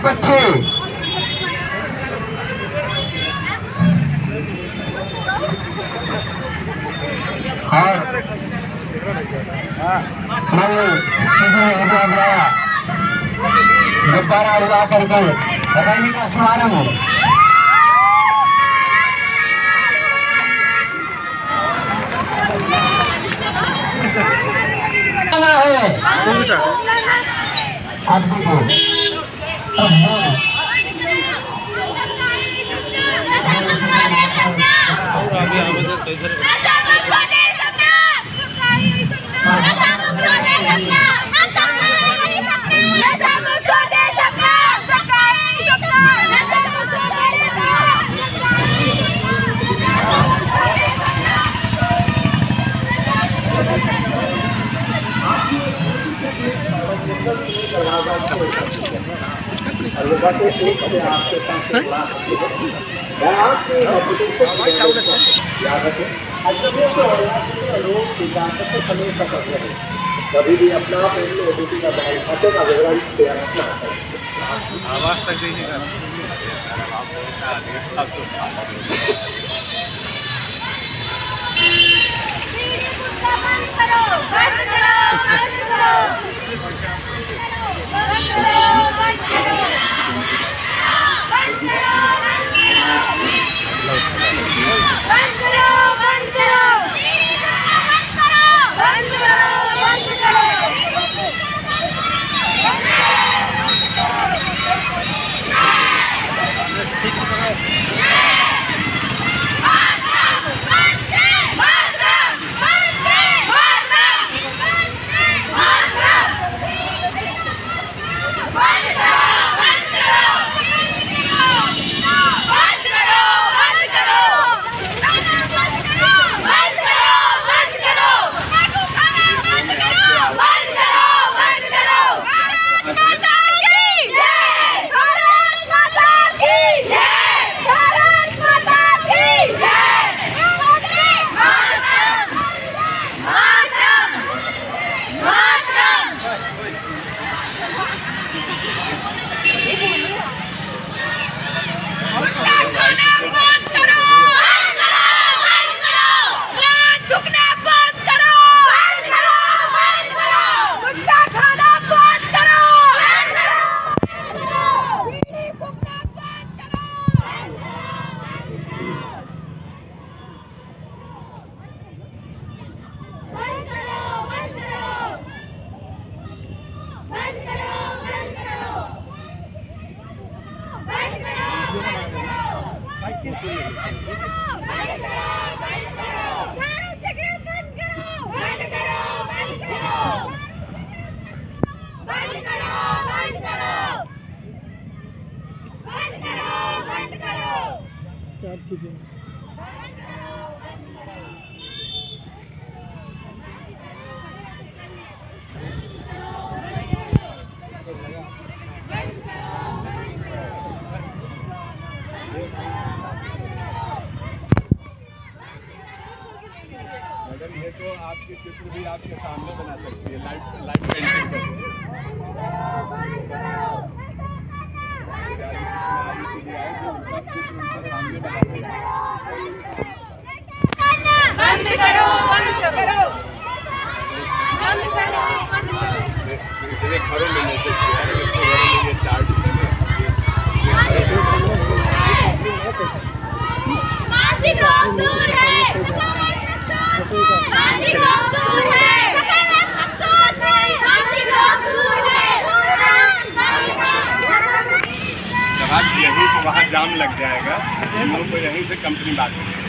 बच्चे और मन सीधी नहीं गया गुब्बारा उड़ा करके रैली का शुभारंभ आदमी को कभी भी अपना ओटीपी का खाते का विवरण शेयर रखना आवाज तक दीजिएगा मैडम ये तो आपके चित्र भी आपके सामने बना सकती है लाइट पेंटिंग बंद करो घरों में चार्ट मानसिक रोग दूर है, मानसिक रोग दूर है, अफसोस है, मानसिक रोग दूर है। जब आज यहीं तो वहाँ जाम लग जाएगा, हम लोग को यहीं से कंपनी बात करेंगे।